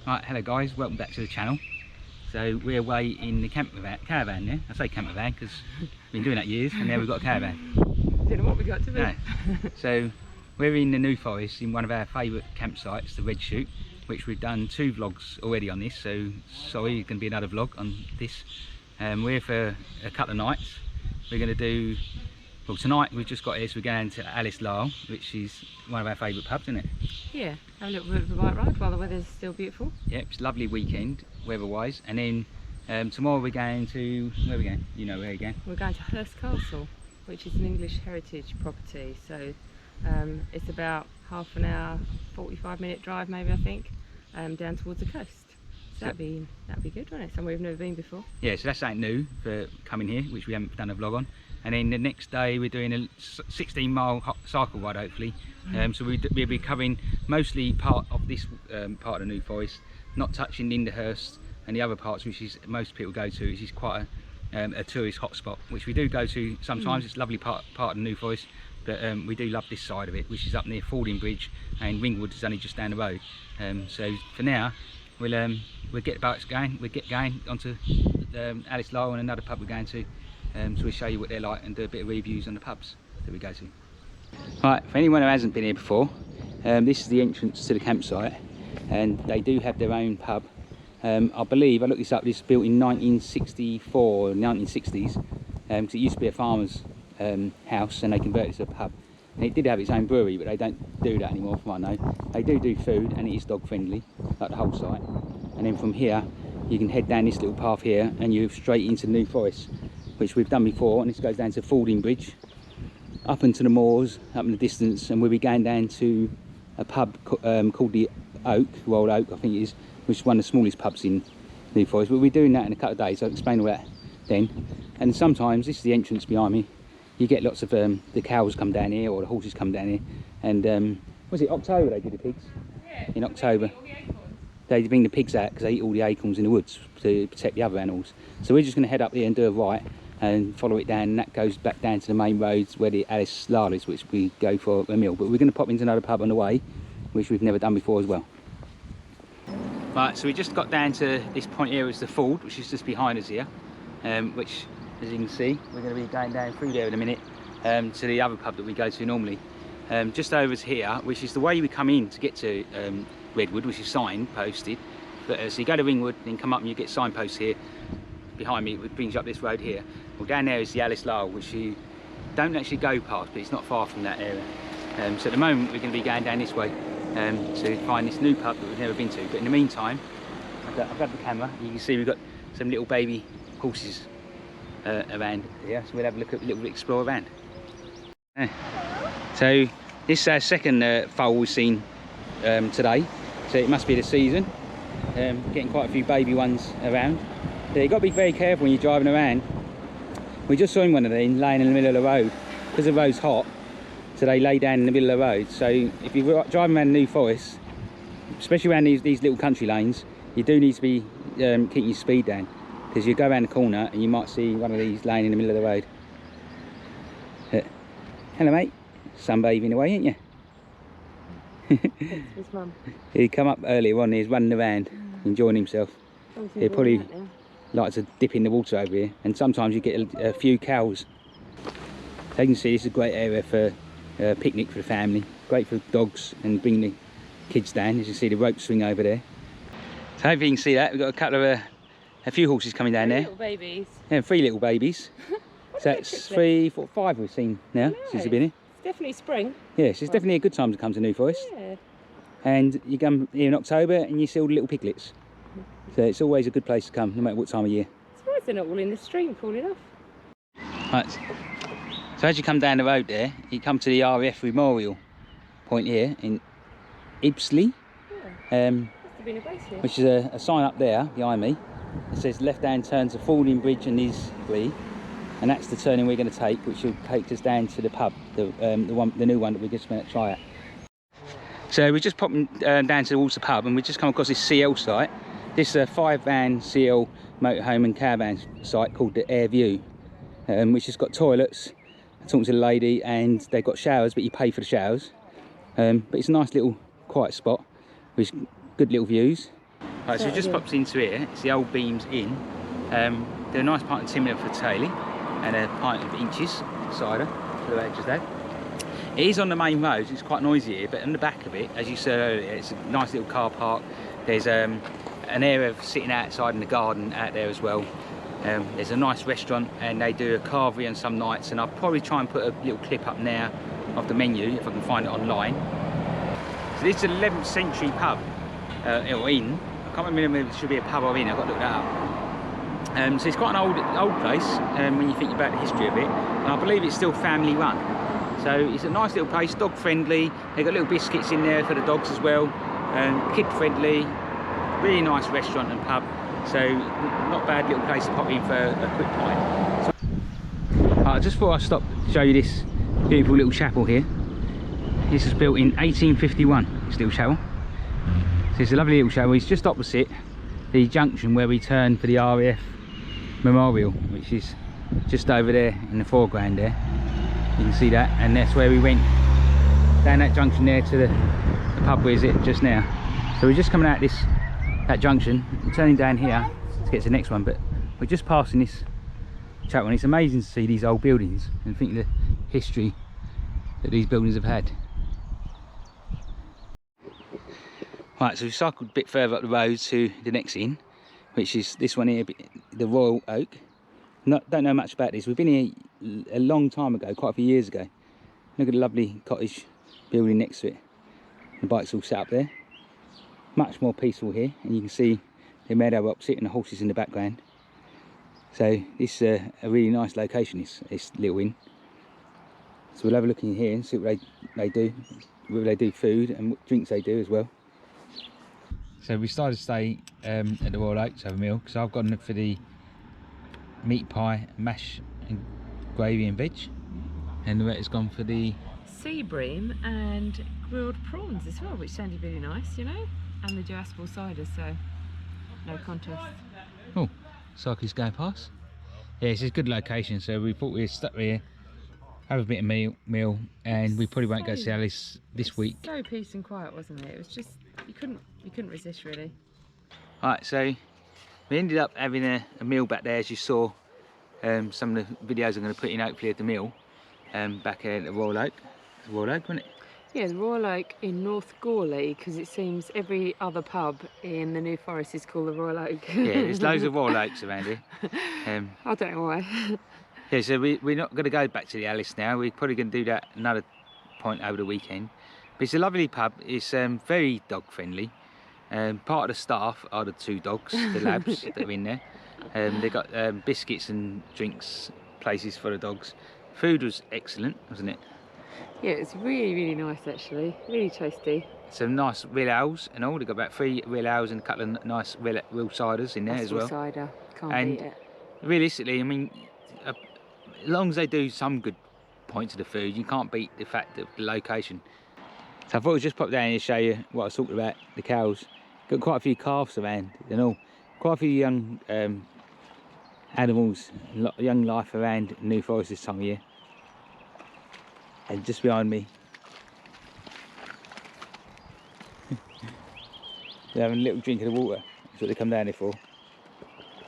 Right, hello guys, welcome back to the channel. So we're away in the caravan there. I say camper van because we've been doing that years, and now we've got a caravan. Don't know what we got to do. No. So we're in the New Forest in one of our favourite campsites, the Red Chute, which we've done 2 vlogs already on this. So sorry, it's going to be another vlog on this. We're here for a couple of nights. We're going to do, well, tonight we've just got here, so we're going to Alice Lisle, which is one of our favourite pubs, isn't it? Yeah, have a little bit of a bike ride while the weather's still beautiful. Yeah, it's a lovely weekend weather-wise, and then tomorrow we're going to, where are we going? You know where we're going. We're going to Hurst Castle, which is an English heritage property. So it's about half an hour, 45-minute drive maybe, I think, down towards the coast. So that'd be good, wouldn't it? Somewhere we've never been before. Yeah, so that's something new for coming here, which we haven't done a vlog on. And then the next day we're doing a 16-mile cycle ride, hopefully. So we'll be covering mostly part of this part of the New Forest, not touching Lindenhurst and the other parts, which is most people go to. Which is quite a tourist hotspot, which we do go to sometimes. It's a lovely part of the New Forest, but we do love this side of it, which is up near Fordingbridge, and Ringwood is only just down the road. So for now, we'll get the boats going. We'll get going onto Alice Lisle and another pub we're going to. So we'll show you what they're like and do a bit of reviews on the pubs that we go to. Right, for anyone who hasn't been here before, this is the entrance to the campsite, and they do have their own pub. I believe, I looked this up, this was built in 1964 or 1960s, because it used to be a farmer's house, and they converted it to a pub. And it did have its own brewery, but they don't do that anymore from what I know. They do food, and it is dog friendly, like the whole site. And then from here, you can head down this little path here, and you're straight into the New Forest, which we've done before, and this goes down to Fordingbridge, up into the moors, up in the distance, and we'll be going down to a pub called the Oak, Royal Oak I think it is, which is one of the smallest pubs in New Forest. We'll be doing that in a couple of days, so I'll explain all that then. And sometimes, this is the entrance behind me, you get lots of the cows come down here, or the horses come down here, and was it October they did the pigs? Yeah, in October. They bring the pigs out because they eat all the acorns in the woods to protect the other animals. So we're just going to head up there and do a right and follow it down, and that goes back down to the main roads where the Alice Lisle is, which we go for a meal. But we're going to pop into another pub on the way, which we've never done before as well. Right, so we just got down to this point here, is the Ford, which is just behind us here, which, as you can see, we're going to be going down through there in a minute to the other pub that we go to normally. Just over to here, which is the way we come in to get to Redwood, which is signposted. But so you go to Ringwood, then come up and you get signposts here behind me, which brings you up this road here. Well, down there is the Alice Lisle, which you don't actually go past, but it's not far from that area. So at the moment we're going to be going down this way to find this new pub that we've never been to. But in the meantime, I've got the camera. You can see we've got some little baby horses around here, so we'll have a look at a little explore around. So this is our second foal we've seen today, so it must be the season. Getting quite a few baby ones around. So you've got to be very careful when you're driving around. We just saw one of them laying in the middle of the road because the road's hot, so they lay down in the middle of the road. So if you're driving around the New Forest, especially around these little country lanes, you do need to be keeping your speed down, because you go around the corner and you might see one of these laying in the middle of the road. Hello mate, sunbathing away, ain't you? His mum. He come up earlier on, he's running around, enjoying himself. He probably likes to dip in the water over here, and sometimes you get a few cows. So you can see this is a great area for a picnic for the family, great for dogs and bring the kids down. As you see the rope swing over there. So hopefully you can see that, we've got a couple of a few horses coming down there. Little babies. Yeah, 3 little babies. So that's 3, 4, 5 we've seen now since we've been here. It's definitely spring. Yes, it's definitely a good time to come to New Forest. Yeah. And you come here in October and you see all the little piglets. So it's always a good place to come, no matter what time of year. I'm surprised they're not all in the stream cool enough. Right. So as you come down the road there, you come to the RAF Memorial point here in Ibsley. Yeah. Must have been a base here. Which is a sign up there behind me. It says left hand turn to Fordingbridge and Ibsley. And that's the turning we're going to take, which will take us down to the pub, the new one that we're just going to try out. So we're just popping down towards the pub, and we just come across this CL site. This is a 5-van CL motorhome and caravan site called the Airview, which has got toilets. I'm talking to the lady, and they've got showers, but you pay for the showers. But it's a nice little quiet spot with good little views. Right, so we just popped into here. It's the Old Beams Inn. They're a nice pint of Timber for Taylor and a pint of Inches cider for the edges there. It is on the main road, it's quite noisy here, but in the back of it, as you said earlier, it's a nice little car park. There's an area of sitting outside in the garden out there as well. There's a nice restaurant and they do a carvery on some nights, and I'll probably try and put a little clip up now of the menu if I can find it online. So this is an 11th century pub, or inn. I can't remember if it should be a pub or inn, I've got to look that up. So it's quite an old place when you think about the history of it, and I believe it's still family run. So it's a nice little place, dog friendly. They've got little biscuits in there for the dogs as well, kid friendly, really nice restaurant and pub. So not bad little place to pop in for a quick pint. I just thought I'd stop to show you this beautiful little chapel here. This was built in 1851, this little chapel. So it's a lovely little chapel. It's just opposite the junction where we turn for the RAF Memorial, which is just over there in the foreground there. You can see that, and that's where we went down that junction there to the pub we're at just now. So we're just coming out that junction, turning down here to get to the next one, but we're just passing this chapel, and it's amazing to see these old buildings and think the history that these buildings have had. Right, so we cycled a bit further up the road to the next inn, which is this one here, the Royal Oak. Don't know much about this. We've been here a long time ago, quite a few years ago. Look at the lovely cottage building next to it. The bike's all set up there. Much more peaceful here, and you can see the meadow opposite and the horses in the background. So this is a really nice location, this little inn. So we'll have a look in here and see what they do, whether they do food and what drinks they do as well. So we started to stay at the Royal Oak to have a meal, because I've gone for the meat pie, mash and gravy and veg, and the has gone for the sea bream and grilled prawns as well, which sounded really nice, you know, and the Joe Aspel cider, so no contest. Oh, cyclists going past. Yeah, it's a good location, so we thought we'd stop here, have a bit of meal, and we probably won't go to Alice this week. So peace and quiet, wasn't it? It was just, you couldn't resist really. Right, so we ended up having a meal back there, as you saw. Some of the videos I'm going to put in hopefully at the meal back at the Royal Oak. It's Royal Oak, wasn't it? Yeah, the Royal Oak in North Goarly, because it seems every other pub in the New Forest is called the Royal Oak. Yeah, there's loads of Royal Oaks around here. I don't know why. Yeah, so we're not going to go back to the Alice now. We're probably going to do that another point over the weekend. But it's a lovely pub. It's very dog friendly. Part of the staff are the two dogs, the labs that are in there. They've got biscuits and drinks places for the dogs. Food was excellent, wasn't it? Yeah, it's really, really nice actually. Really tasty. Some nice real ales and all. They've got about 3 real ales and a couple of nice real ciders in there as well. Cider, can't beat it. Realistically, I mean, as long as they do some good points of the food, you can't beat the fact of the location. So I thought I'd just pop down here to show you what I was talking about, the cows. Got quite a few calves around and all. Quite a few young animals, young life around New Forest this time of year. And just behind me, they're having a little drink of the water. That's what they come down here for.